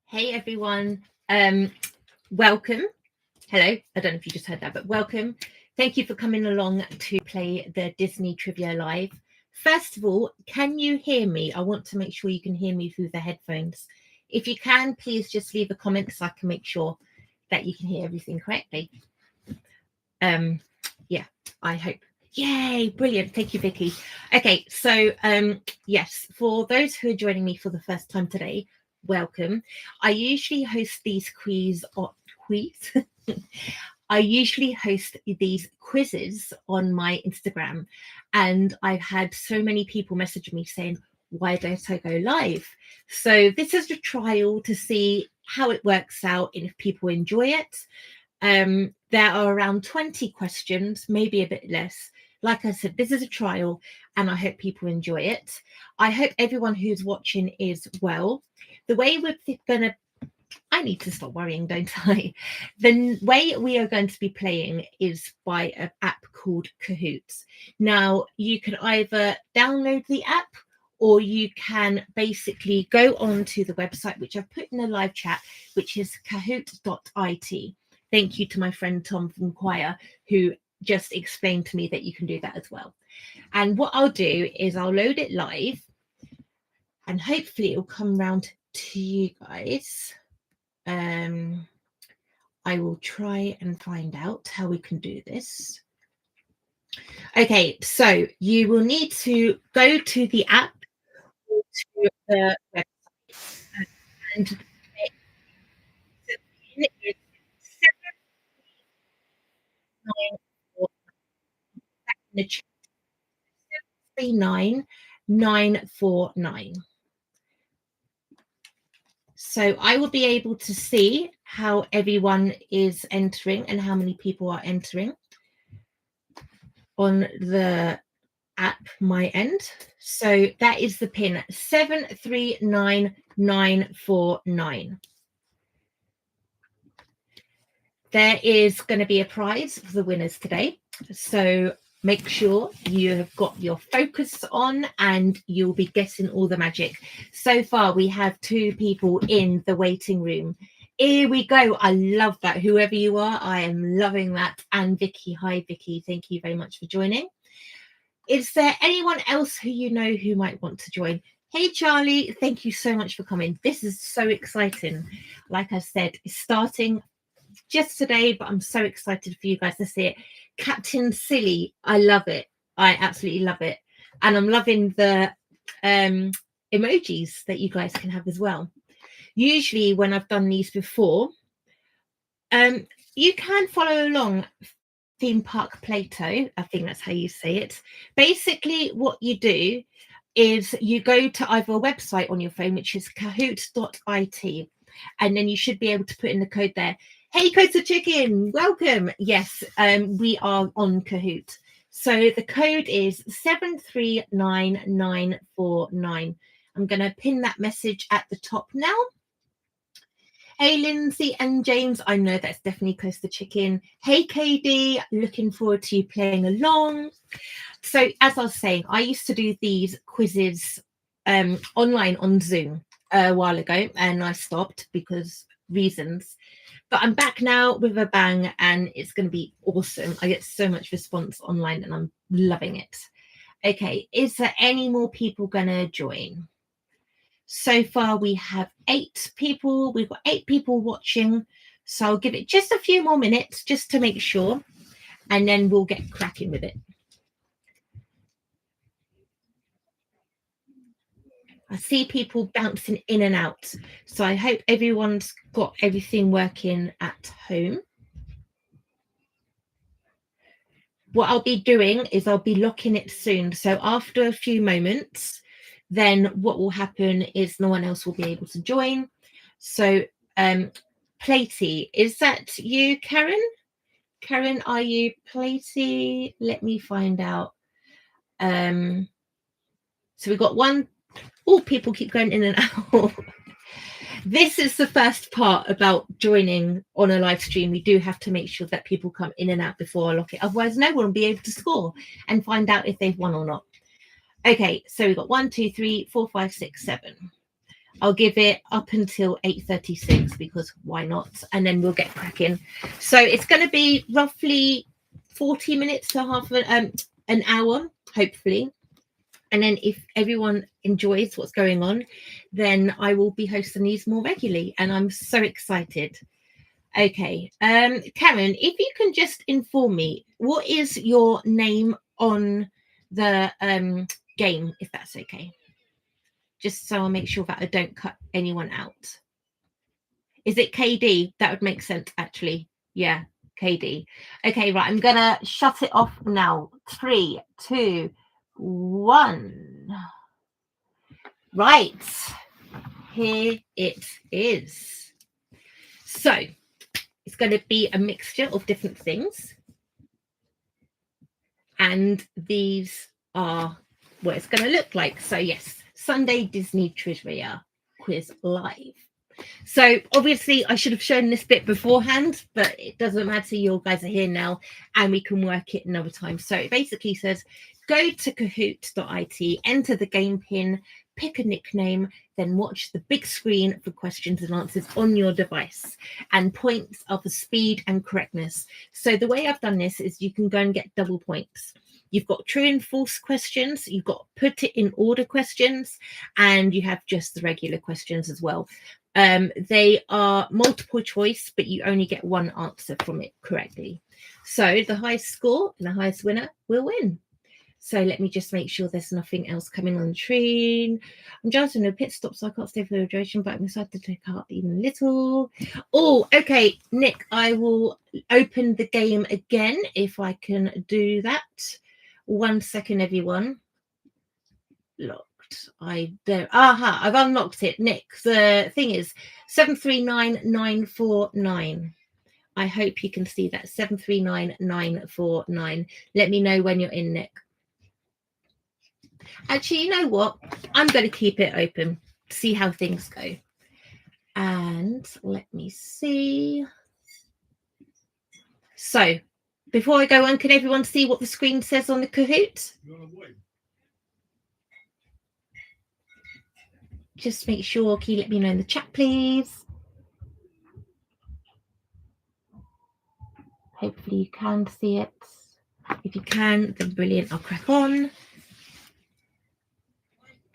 Hey everyone, welcome. Hello, I don't know if you just heard that, but welcome. Thank you for coming along to play the Disney Trivia Live. First of all, can you hear me? I want to make sure you can hear me through the headphones. If you can, please just leave a comment so I can make sure that you can hear everything correctly. Yeah, I hope. Yay, brilliant. Thank you, Vicky. Okay, so yes, for those who are joining me for the first time today, welcome. I usually host these I usually host these quizzes on my Instagram, and I've had so many people message me saying, why don't I go live? So this is a trial to see how it works out and if people enjoy it. There are around 20 questions, maybe a bit less. Like I said, this is a trial and I hope people enjoy it. I hope everyone who's watching is well. The way we're going to, I need to stop worrying, don't I? The way we are going to be playing is by an app called Kahoots. Now, you can either download the app or you can basically go onto the website, which I've put in the live chat, which is kahoot.it. Thank you to my friend Tom from Choir, who just explained to me that you can do that as well. And what I'll do is I'll load it live and hopefully it'll come round to you guys. I will try and find out how we can do this. Okay, so you will need to go to the app or to the website and the pin is 73949. So I will be able to see how everyone is entering and how many people are entering on the app, my end. So that is the pin 739949. There is going to be a prize for the winners today. So make sure you have got your focus on and you'll be guessing all the magic. So far, we have 2 people in the waiting room. Here we go. I love that. Whoever you are, I am loving that. And Vicky, hi, Vicky. Thank you very much for joining. Is there anyone else who you know who might want to join? Hey, Charlie, thank you so much for coming. This is so exciting. Like I said, it's starting just today, but I'm so excited for you guys to see it. Captain Silly, I love it. I absolutely love it. And I'm loving the emojis that you guys can have as well. Usually when I've done these before, you can follow along Theme Park Plato. I think that's how you say it. Basically, what you do is you go to either a website on your phone, which is kahoot.it, and then you should be able to put in the code there. Hey, Coastal Chicken, welcome. Yes, we are on Kahoot. So the code is 739949. I'm going to pin that message at the top now. Hey, Lindsay and James, I know that's definitely Coastal Chicken. Hey, KD, looking forward to you playing along. So as I was saying, I used to do these quizzes online on Zoom a while ago, and I stopped because reasons. But I'm back now with a bang and it's going to be awesome. I get so much response online and I'm loving it. Okay, is there any more people going to join? So far we have 8 people. We've got 8 people watching. So I'll give it just a few more minutes just to make sure. And then we'll get cracking with it. I see people bouncing in and out. So I hope everyone's got everything working at home. What I'll be doing is I'll be locking it soon. So after a few moments, then what will happen is no one else will be able to join. So Platey, is that you, Karen? Karen, are you Platey? Let me find out. So we've got one. Oh, people keep going in and out. This is the first part about joining on a live stream. We do have to make sure that people come in and out before I lock it. Otherwise, no one will be able to score and find out if they've won or not. Okay, so we've got 1, 2, 3, 4, 5, 6, 7. I'll give it up until 8:36 because why not? And then we'll get cracking. So it's going to be roughly 40 minutes to half an hour, hopefully. And then if everyone enjoys what's going on, then I will be hosting these more regularly. And I'm so excited. Okay. Karen, if you can just inform me, what is your name on the game, if that's okay? Just so I'll make sure that I don't cut anyone out. Is it KD? That would make sense, actually. Yeah, KD. Okay, right. I'm going to shut it off now. 3, 2, 1. Right. Here it is. So it's going to be a mixture of different things. And these are what it's going to look like. So yes, Sunday Disney Trivia Quiz Live. So obviously I should have shown this bit beforehand, but it doesn't matter. You guys are here now and we can work it another time. So it basically says, go to kahoot.it, enter the game pin, pick a nickname, then watch the big screen for questions and answers on your device. And points are for speed and correctness. So the way I've done this is you can go and get double points. You've got true and false questions, you've got put it in order questions, and you have just the regular questions as well. They are multiple choice, but you only get one answer from it correctly. So the highest score and the highest winner will win. So let me just make sure there's nothing else coming on the screen. I'm just in a pit stop, so I can't stay for the duration, but I'm excited to take out even a little. Oh, okay, Nick, I will open the game again if I can do that. 1 second, everyone. Locked. I don't. Aha, I've unlocked it. Nick, the thing is 739949. I hope you can see that. 739949. Let me know when you're in, Nick. Actually, you know what? I'm going to keep it open, see how things go. And let me see. So, before I go on, can everyone see what the screen says on the Kahoot? Just make sure, can you let me know in the chat, please? Hopefully you can see it. If you can, then brilliant. I'll crack on.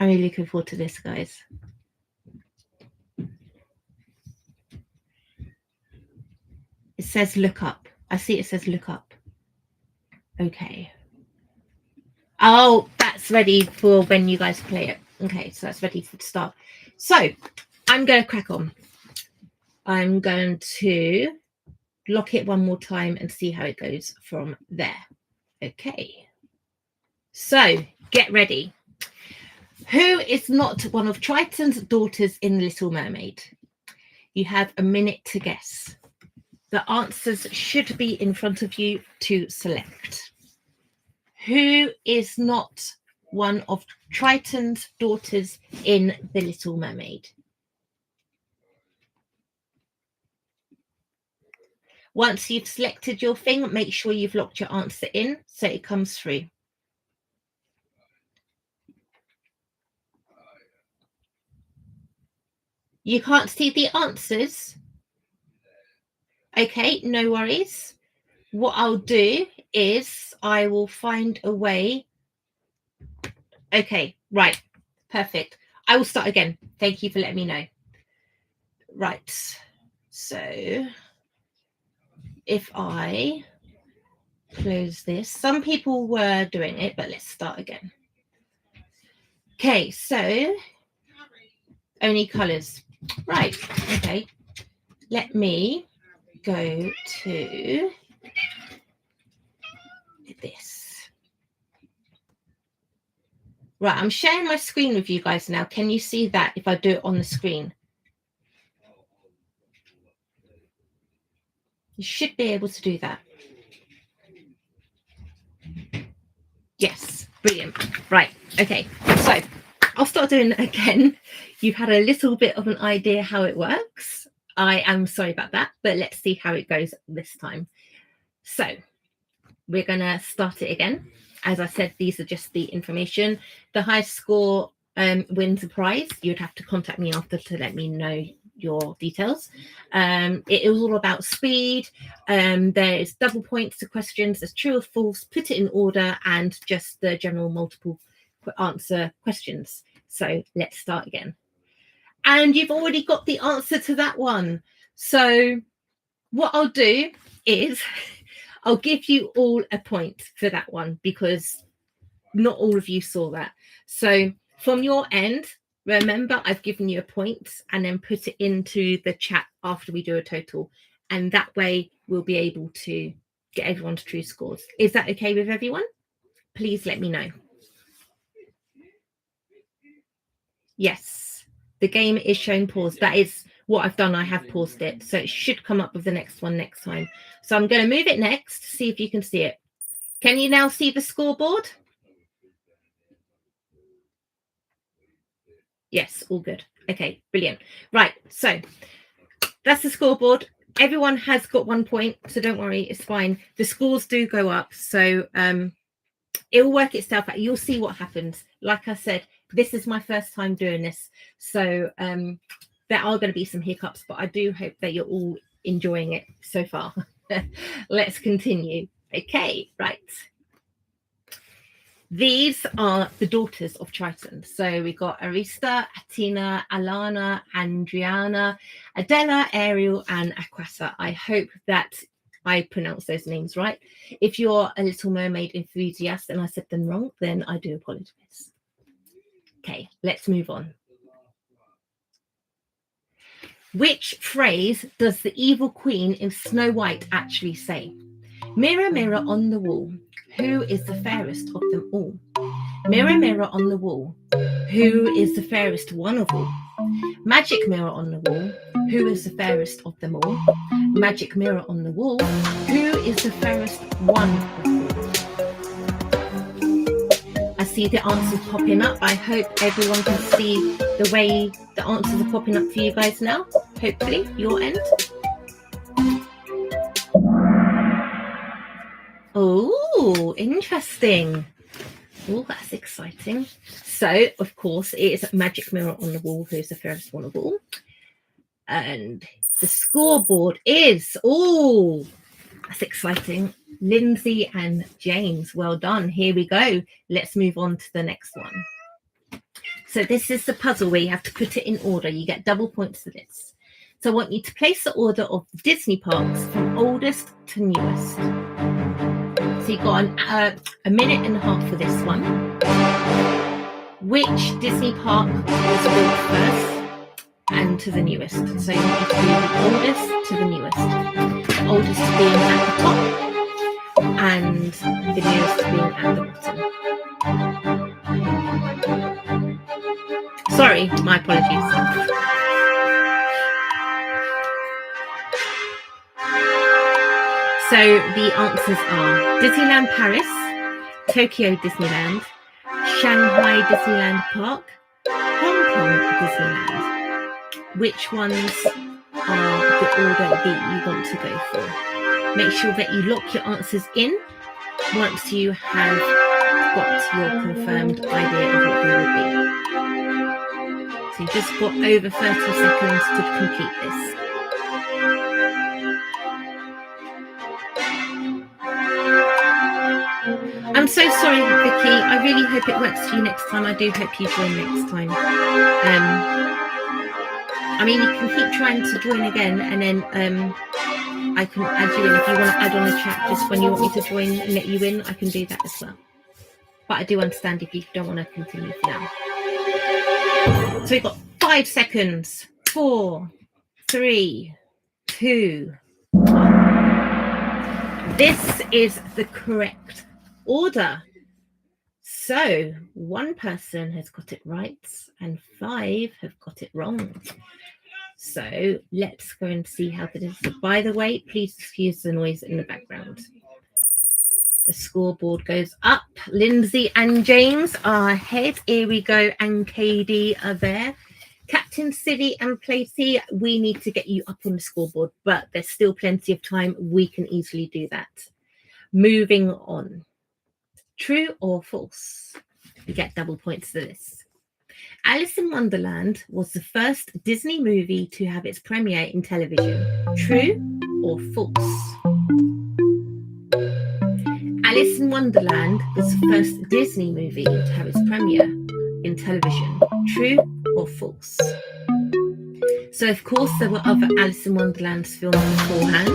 I'm really looking forward to this, guys. It says look up. I see it says look up. Okay. Oh, that's ready for when you guys play it. Okay, so that's ready for the start. So I'm going to crack on. I'm going to lock it one more time and see how it goes from there. Okay. So get ready. Who is not one of Triton's daughters in The Little Mermaid? You have a minute to guess. The answers should be in front of you to select. Who is not one of Triton's daughters in The Little Mermaid? Once you've selected your thing, make sure you've locked your answer in so it comes through. You can't see the answers? Okay, no worries. What I'll do is I will find a way. Okay, right. Perfect. I will start again. Thank you for letting me know. Right. So if I close this, some people were doing it, but let's start again. Okay, so only colors. Right. Okay. Let me go to this. Right, I'm sharing my screen with you guys now. Can you see that if I do it on the screen? You should be able to do that. Yes, brilliant. Right, okay. So I'll start doing it again. You've had a little bit of an idea how it works. I am sorry about that, but let's see how it goes this time. So we're going to start it again. As I said, these are just the information. The highest score wins a prize. You'd have to contact me after to let me know your details. It is all about speed. There's double points to questions. There's true or false, put it in order, and just the general multiple answer questions. So let's start again. And you've already got the answer to that one. So what I'll do is I'll give you all a point for that one because not all of you saw that. So from your end, remember I've given you a point and then put it into the chat after we do a total. And that way we'll be able to get everyone's true scores. Is that okay with everyone? Please let me know. Yes, the game is showing pause. That is what I've done. I have paused it. So it should come up with the next one next time. So I'm going to move it next, see if you can see it. Can you now see the scoreboard? Yes, all good. Okay, brilliant. Right, so that's the scoreboard. Everyone has got 1 point, so don't worry, it's fine. The scores do go up, so it'll work itself out. You'll see what happens. Like I said, this is my first time doing this, so there are going to be some hiccups, but I do hope that you're all enjoying it so far. Let's continue. Okay, right. These are the daughters of Triton. So we got Arista, Athena, Alana, Andriana, Adela, Ariel, and Aquata. I hope that I pronounced those names right. If you're a Little Mermaid enthusiast and I said them wrong, then I do apologize. Okay, let's move on. Which phrase does the evil queen in Snow White actually say? Mirror, mirror on the wall, who is the fairest of them all? Mirror, mirror on the wall, who is the fairest one of all? Magic mirror on the wall, who is the fairest of them all? Magic mirror on the wall, who is the fairest one of all? I see the answers popping up. I hope everyone can see the way the answers are popping up for you guys now. Hopefully, your end. Oh, interesting. Oh, that's exciting. So, of course, it is Magic Mirror on the Wall, who's the fairest one of all. And the scoreboard is, oh, that's exciting. Lindsay and James, well done. Here we go. Let's move on to the next one. So this is the puzzle where you have to put it in order. You get double points for this. So I want you to place the order of Disney parks from oldest to newest. So you've got a minute and a half for this one. Which Disney park was built first and to the newest? So you want you to do the oldest to the newest. The oldest being at the top and the newest being at the bottom. Sorry, my apologies. So the answers are Disneyland Paris, Tokyo Disneyland, Shanghai Disneyland Park, Hong Kong Disneyland. Which ones are the order that you want to go for? Make sure that you lock your answers in once you have got your confirmed idea of what they would be. So you've just got over 30 seconds to complete this. I'm so sorry, Vicky. I really hope it works for you next time. I do hope you join next time. I mean, you can keep trying to join again, and then I can add you in if you want to add on the chat. Just when you want me to join and let you in, I can do that as well. But I do understand if you don't want to continue for now. So we've got 5 seconds. 4, 3, 2, 1. This is the correct order. So 1 person has got it right and 5 have got it wrong. So let's go and see how this is. By the way, please excuse the noise in the background. The scoreboard goes up. Lindsay and James are ahead. Here we go. And KD are there. Captain City and Placey, we need to get you up on the scoreboard, but there's still plenty of time. We can easily do that. Moving on. True or false? You get double points for this. Alice in Wonderland was the first Disney movie to have its premiere in television. True or false? Alice in Wonderland was the first Disney movie to have its premiere in television. True or false? So, of course, there were other Alice in Wonderland films beforehand,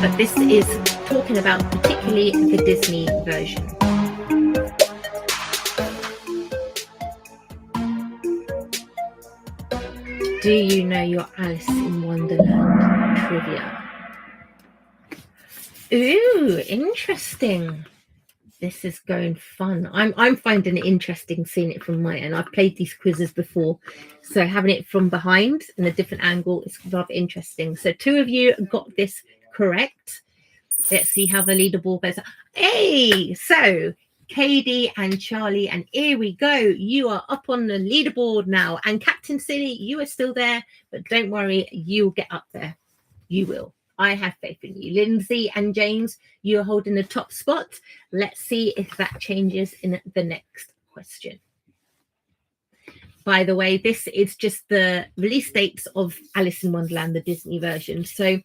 but this is talking about particularly the Disney version. Do you know your Alice in Wonderland trivia? Ooh, interesting. This is going fun. I'm finding it interesting seeing it from my end. I've played these quizzes before, so having it from behind in a different angle is rather interesting. So 2 of you got this correct. Let's see how the leaderboard goes. Hey, so Katie and Charlie, and here we go. You are up on the leaderboard now. And Captain Silly, you are still there, but don't worry, you'll get up there. You will. I have faith in you. Lindsay and James, you're holding the top spot. Let's see if that changes in the next question. By the way, this is just the release dates of Alice in Wonderland, the Disney version. So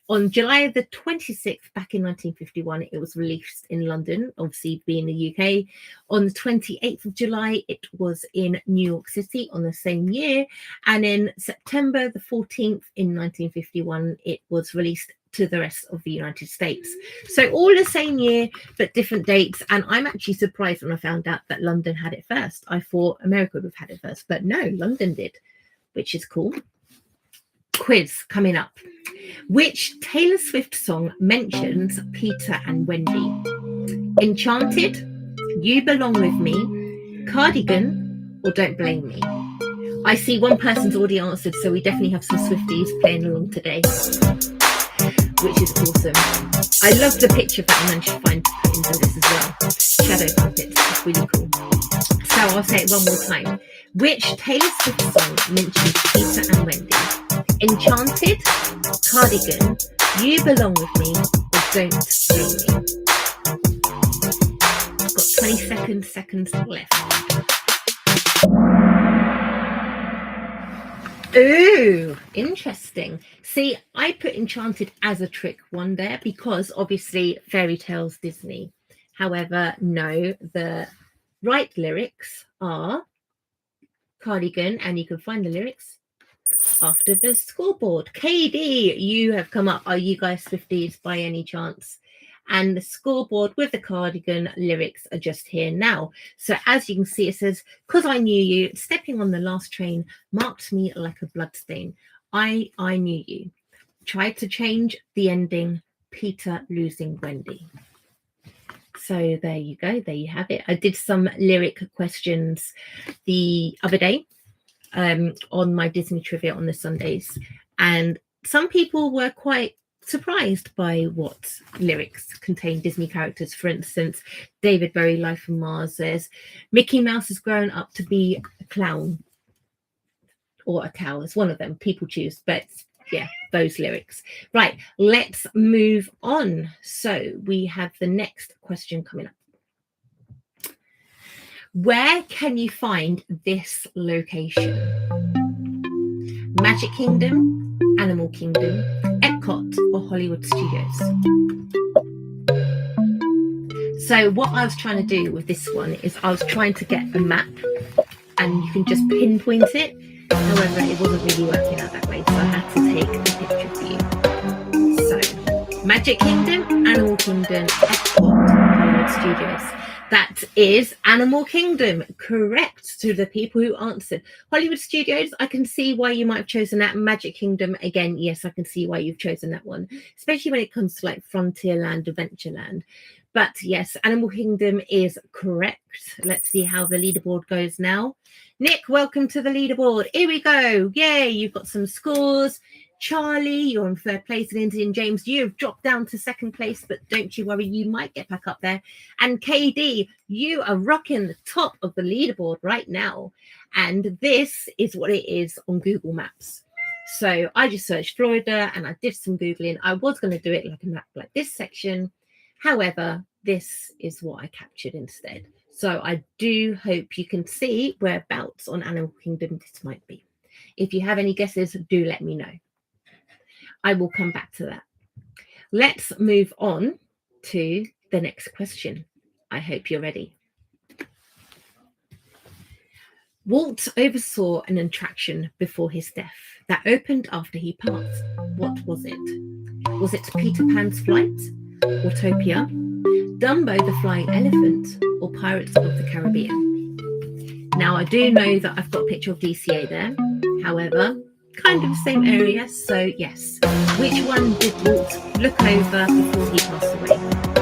on July the 26th, back in 1951, it was released in London, obviously being the UK. On the 28th of July, it was in New York City on the same year. And in September the 14th in 1951, it was released to the rest of the United States. So all the same year, but different dates. And I'm actually surprised when I found out that London had it first. I thought America would have had it first, but no, London did, which is cool. Quiz coming up. Which Taylor Swift song mentions Peter and Wendy? Enchanted, You Belong With Me, Cardigan, or Don't Blame Me? I see one person's already answered, so we definitely have some Swifties playing along today, which is awesome. I love the picture that I managed to find into this as well. Shadow puppets, it's really cool. So I'll say it one more time. Which Taylor Swift song mentions Peter and Wendy? Enchanted, Cardigan, You Belong With Me, or Don't Blame Me? Got 20 seconds left. Ooh, interesting. See, I put Enchanted as a trick one there because obviously fairy tales Disney. However, no, the right lyrics are Cardigan, and you can find the lyrics after the scoreboard. KD, you have come up. Are you guys Swifties by any chance? And the scoreboard with the Cardigan lyrics are just here now. So as you can see, it says, "'Cause I knew you, stepping on the last train, marked me like a bloodstain. I knew you. Tried to change the ending, Peter losing Wendy." So there you go. There you have it. I did some lyric questions the other day on my Disney trivia on the Sundays. And some people were quite surprised by what lyrics contain Disney characters. For instance, David Bowie, Life on Mars says, Mickey Mouse has grown up to be a clown or a cow. It's one of them. People choose. But yeah, those lyrics. Right, let's move on. So we have the next question coming up. Where can you find this location? Magic Kingdom, Animal Kingdom, Epcot, or Hollywood Studios? So what I was trying to do with this one is I was trying to get a map and you can just pinpoint it. However, it wasn't really working out that way, so I had to take a picture for you. So, Magic Kingdom, Animal Kingdom, Epcot, Hollywood Studios. That is Animal Kingdom, correct to the people who answered. Hollywood Studios, I can see why you might have chosen that. Magic Kingdom, again, yes, I can see why you've chosen that one, especially when it comes to like Frontierland, Adventureland. But yes, Animal Kingdom is correct. Let's see how the leaderboard goes now. Nick, welcome to the leaderboard. Here we go. Yay, you've got some scores. Charlie, you're in third place. Lindsay and James, you've dropped down to second place, but don't you worry, you might get back up there. And KD, you are rocking the top of the leaderboard right now. And this is what it is on Google Maps. So I just searched Florida and I did some Googling. I was going to do it like a map like this section. However, this is what I captured instead. So I do hope you can see whereabouts on Animal Kingdom this might be. If you have any guesses, do let me know. I will come back to that. Let's move on to the next question. I hope you're ready. Walt oversaw an attraction before his death that opened after he passed. What was it? Was it Peter Pan's Flight, Autopia, Dumbo the Flying Elephant, or Pirates of the Caribbean? Now, I do know that I've got a picture of DCA there. However, kind of the same area, so yes. Which one did Walt look over before he passed away?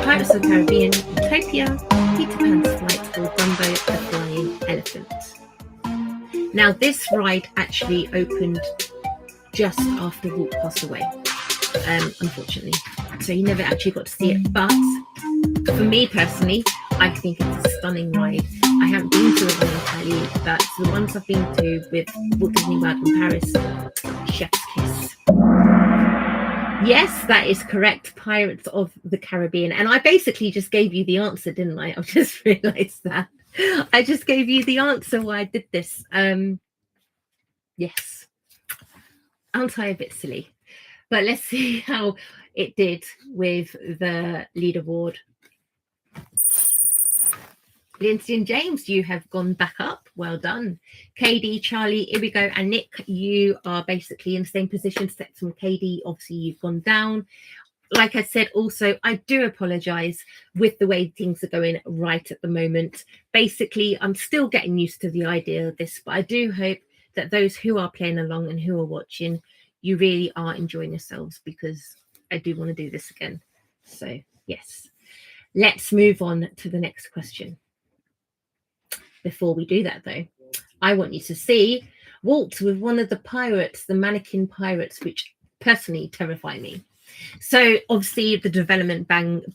Pirates of the Caribbean, Utopia, Peter Pan's Flight, or Dumbo the Flying Elephant? Now, this ride actually opened just after Walt passed away, unfortunately. So you never actually got to see it. But for me personally, I think it's a stunning ride. I haven't been to the one in Italy, but the ones I've been to with Walt Disney World in Paris, chef's kiss. Yes, that is correct. Pirates of the Caribbean. And I basically just gave you the answer, didn't I? I've just realised that. I just gave you the answer why I did this. Yes. Aren't I a bit silly? But let's see how it did with the leaderboard. Lindsay and James, you have gone back up. Well done. KD, Charlie, Irigo, and Nick, you are basically in the same position. Except from KD, obviously you've gone down. Like I said, also, I do apologise with the way things are going right at the moment. Basically, I'm still getting used to the idea of this, but I do hope that those who are playing along and who are watching, you really are enjoying yourselves, because I do want to do this again. So, yes. Let's move on to the next question. Before we do that, though, I want you to see Walt with one of the pirates, the mannequin pirates, which personally terrify me. So obviously the development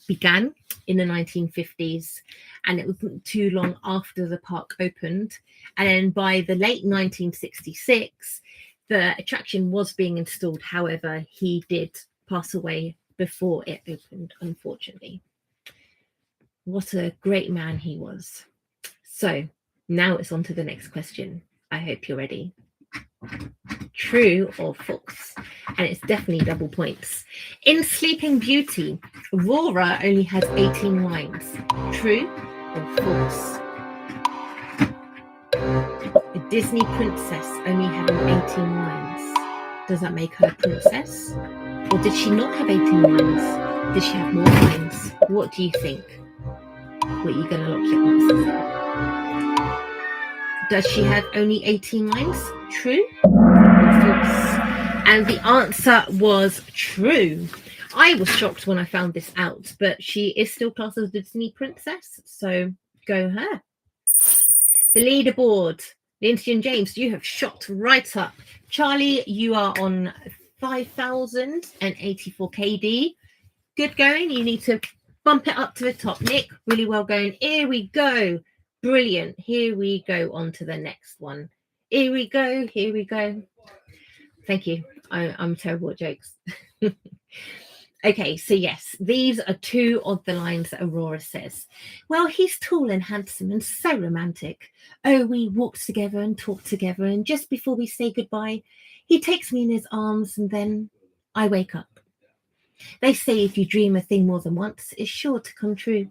began in the 1950s, and it wasn't too long after the park opened. And then by the late 1966, the attraction was being installed. However, he did pass away before it opened, unfortunately. What a great man he was. So now it's on to the next question. I hope you're ready. True or false? And it's definitely double points. In Sleeping Beauty, Aurora only has 18 lines. True or false? A Disney princess only having 18 lines. Does that make her a princess? Or did she not have 18 lines? Did she have more lines? What do you think? What are you going to lock your answers in? Does she have only 18 lines? True or false? And the answer was true. I was shocked when I found this out, but she is still classed as a Disney princess, so go her. The leaderboard, Lindsay and James, you have shot right up. Charlie, you are on 5,084 KD. Good going. You need to bump it up to the top. Nick, really well going. Here we go. Brilliant. Here we go on to the next one. Here we go. Here we go. Thank you. I'm terrible at jokes. Okay, so yes, these are two of the lines that Aurora says. Well, he's tall and handsome and so romantic. Oh, we walked together and talked together, and just before we say goodbye, he takes me in his arms and then I wake up. They say if you dream a thing more than once, it's sure to come true.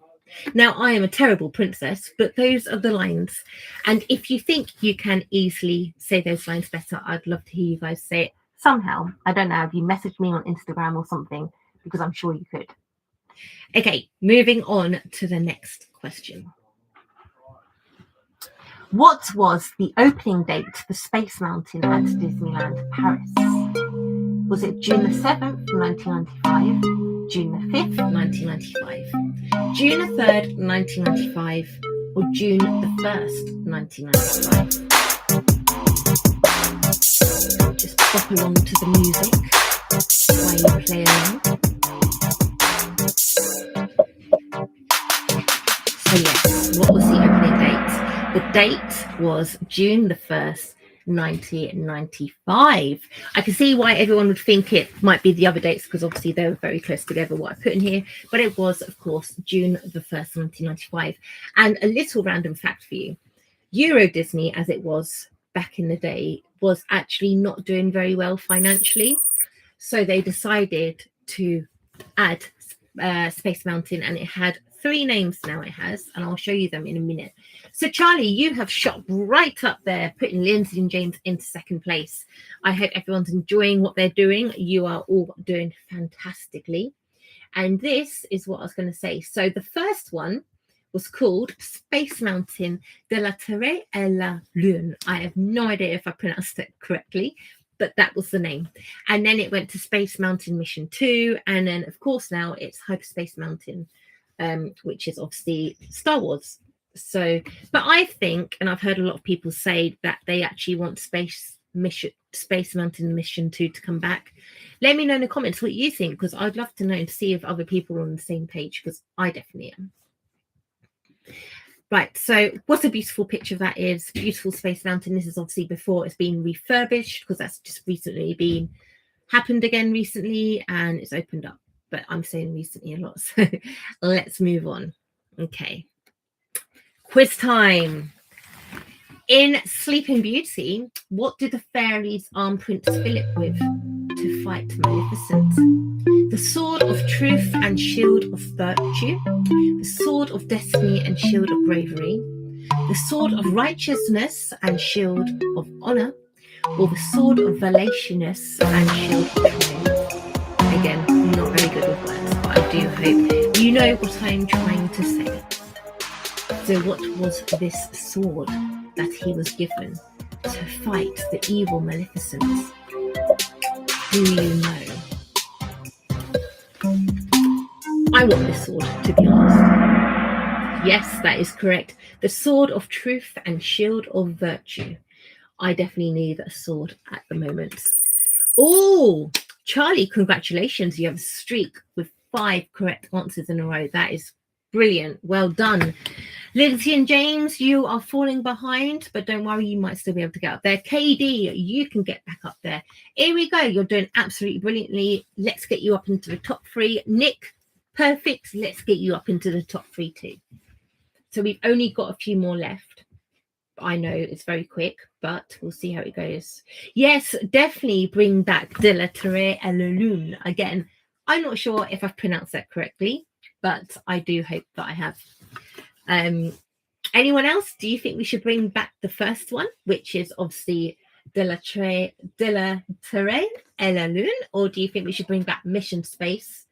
Now, I am a terrible princess, but those are the lines. And if you think you can easily say those lines better, I'd love to hear you guys say it somehow. I don't know, if you message me on Instagram or something, because I'm sure you could. Okay, moving on to the next question. What was the opening date for Space Mountain at Disneyland Paris? Was it June the 7th, 1995, June the 5th, 1995, June the 3rd, 1995, or June the 1st, 1995? Just pop along to the music while you play along. So yes, what was the opening date? The date was June the 1st, 1995. I can see why everyone would think it might be the other dates, because obviously they were very close together, what I put in here, but it was, of course, June the 1st, 1995. And a little random fact for you: Euro Disney, as it was back in the day, was actually not doing very well financially, so they decided to add Space Mountain, and it had 3 names now. It has, and I'll show you them in a minute. So Charlie, you have shot right up there, putting Lindsay and James into second place. I hope everyone's enjoying what they're doing. You are all doing fantastically. And this is what I was going to say. So the first one was called Space Mountain de la Terre et la Lune. I have no idea if I pronounced it correctly, but that was the name. And then it went to Space Mountain Mission 2. And then, of course, now it's Hyperspace Mountain, which is obviously Star Wars. So, but I think, and I've heard a lot of people say that they actually want Space Mountain Mission 2 to come back. Let me know in the comments what you think, because I'd love to know and see if other people are on the same page, because I definitely am. Right, so what a beautiful picture that is. Beautiful Space Mountain. This is obviously before it's been refurbished, because that's just recently happened again recently, and it's opened up. But I'm saying recently a lot, so let's move on. Okay. Quiz time. In Sleeping Beauty, what did the fairies arm Prince Philip with to fight Maleficent? The sword of truth and shield of virtue, the sword of destiny and shield of bravery, the sword of righteousness and shield of honor, or the sword of valaciousness and shield of triumph. Again, not very good with words, but I do hope you know what I'm trying to say. So what was this sword that he was given to fight the evil Maleficent? Do you know? I want this sword, to be honest. Yes, that is correct. The sword of truth and shield of virtue. I definitely need a sword at the moment. Oh, Charlie, congratulations. You have a streak with 5 correct answers in a row. That is brilliant. Well done. Lindsay and James, you are falling behind, but don't worry, you might still be able to get up there. KD, you can get back up there. Here we go. You're doing absolutely brilliantly. Let's get you up into the top 3. Nick, perfect. Let's get you up into the top 3 too. So we've only got a few more left. I know it's very quick, but we'll see how it goes. Yes, definitely bring back De la Terre et la Lune. Again, I'm not sure if I've pronounced that correctly, but I do hope that I have. Anyone else? Do you think we should bring back the first one, which is obviously De la Terre et la Lune, or do you think we should bring back Mission Space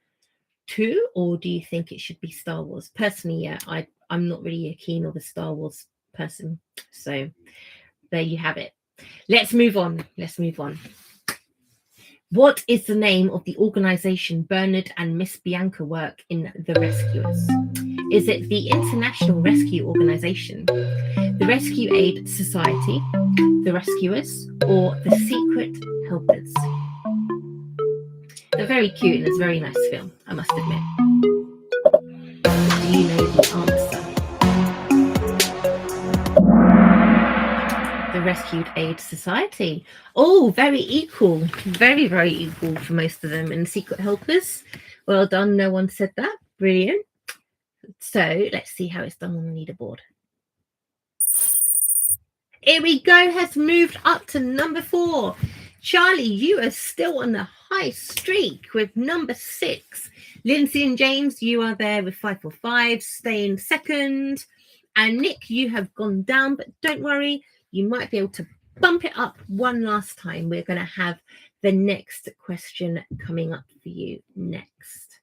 2, or do you think it should be Star Wars? Personally, yeah, I'm not really a keen of a Star Wars person, so there you have it. Let's move on. What is the name of the organization Bernard and Miss Bianca work in The Rescuers? Is it the International Rescue Organization, the Rescue Aid Society, the Rescuers, or the Secret Helpers? They're very cute and it's a very nice film, I must admit. Do you know the answer? The Rescue Aid Society. Oh, very equal. Very, very equal for most of them. And Secret Helpers. Well done. No one said that. Brilliant. So let's see how it's done on the leaderboard. Here we go. Has moved up to number 4. Charlie, you are still on the high streak with number 6. Lindsay and James, you are there with 545, staying second. And Nick, you have gone down, but don't worry. You might be able to bump it up one last time. We're going to have the next question coming up for you next.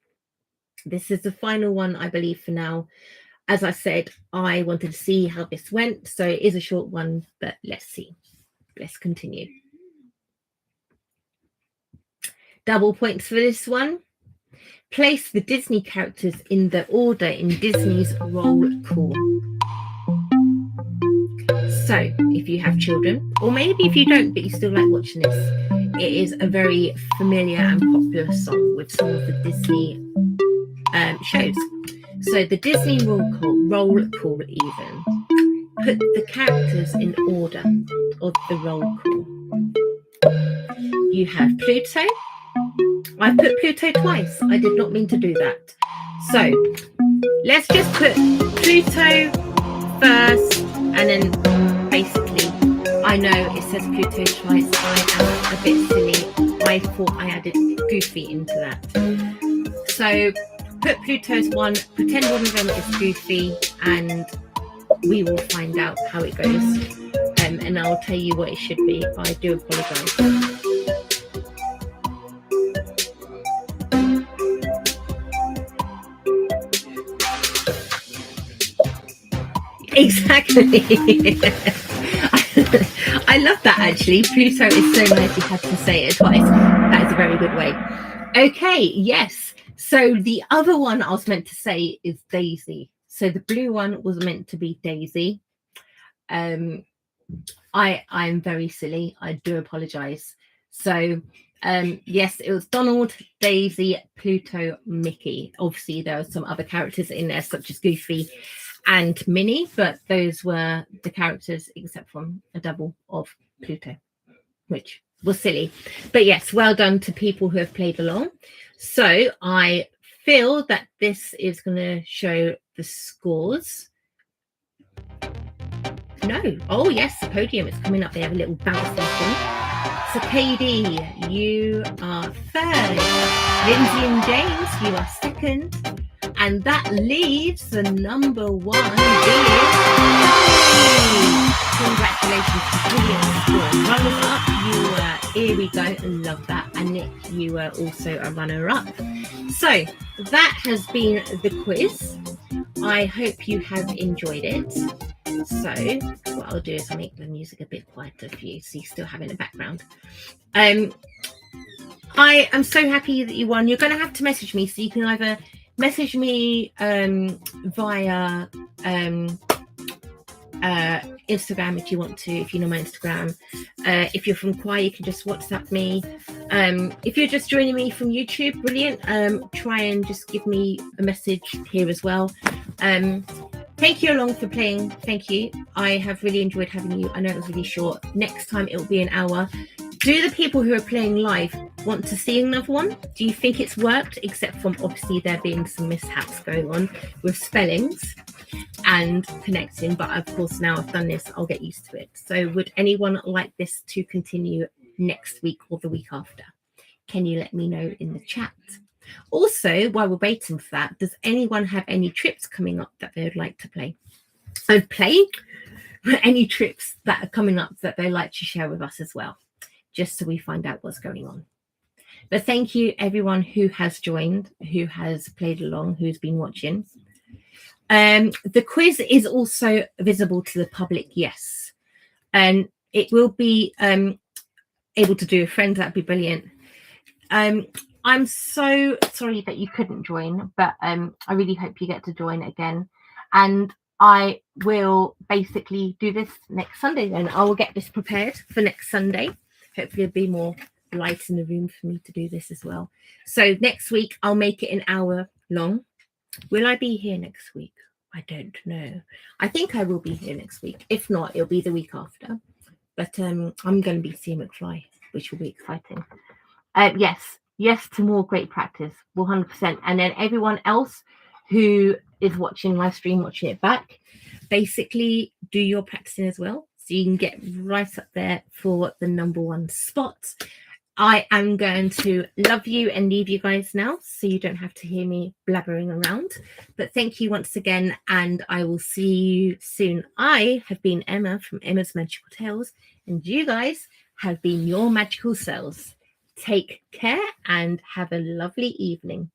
This is the final one, I believe, for now. As I said, I wanted to see how this went. So it is a short one, but let's see. Let's continue. Double points for this one. Place the Disney characters in the order in Disney's roll call. So, if you have children, or maybe if you don't, but you still like watching this, it is a very familiar and popular song with some of the Disney shows. So, the Disney roll call even, put the characters in order of the roll call. You have Pluto. I put Pluto twice. I did not mean to do that. So let's just put Pluto first, and then basically, I know it says Pluto twice. I am a bit silly. I thought I added Goofy into that. So put Pluto as one, pretend one of them is Goofy, and we will find out how it goes. And I'll tell you what it should be. I do apologise. Exactly. I love that actually. Pluto is so nice you have to say it twice. That is a very good way. Okay, yes. So the other one I was meant to say is Daisy. So the blue one was meant to be Daisy. I'm very silly. I do apologize. So yes, it was Donald, Daisy, Pluto, Mickey. Obviously there are some other characters in there such as Goofy and Minnie, but those were the characters except from a double of Pluto, which was silly. But yes, well done to people who have played along. So I feel that this is going to show the scores. No. Oh yes, the podium is coming up. They have a little bounce thing. So Katie, you are third. Lindsay and James, you are second. And that leaves the number one being Congratulations to brilliant score. Runners up, you were, here we go, love that. And Nick, you were also a runner up. So that has been the quiz. I hope you have enjoyed it. So what I'll do is I'll make the music a bit quieter for you so you still have it in the background. I am so happy that you won. You're going to have to message me, so you can either message me via Instagram if you want to, if you know my Instagram. If you're from Choir, you can just WhatsApp me. If you're just joining me from YouTube, brilliant. Try and just give me a message here as well. Thank you along for playing. Thank you. I have really enjoyed having you. I know it was really short. Next time it will be an hour. Do the people who are playing live want to see another one? Do you think it's worked? Except from obviously there being some mishaps going on with spellings and connecting. But of course, now I've done this, I'll get used to it. So would anyone like this to continue next week or the week after? Can you let me know in the chat? Also, while we're waiting for that, does anyone have any trips coming up that they would like to play? Any trips that are coming up that they'd like to share with us as well, just so we find out what's going on. But thank you everyone who has joined, who has played along, who's been watching. The quiz is also visible to the public, yes. And it will be able to do with friends. That'd be brilliant. I'm so sorry that you couldn't join, but I really hope you get to join again. And I will basically do this next Sunday then. I will get this prepared for next Sunday. Hopefully there'll be more light in the room for me to do this as well. So next week, I'll make it an hour long. Will I be here next week? I don't know. I think I will be here next week. If not, it'll be the week after. But I'm going to be seeing McFly, which will be exciting. Yes to more great practice, 100%. And then everyone else who is watching live stream, watching it back, basically do your practicing as well. So you can get right up there for the number one spot. I am going to love you and leave you guys now, so you don't have to hear me blabbering around. But thank you once again, and I will see you soon. I have been Emma from Emma's Magical Tales, and you guys have been your magical selves. Take care and have a lovely evening.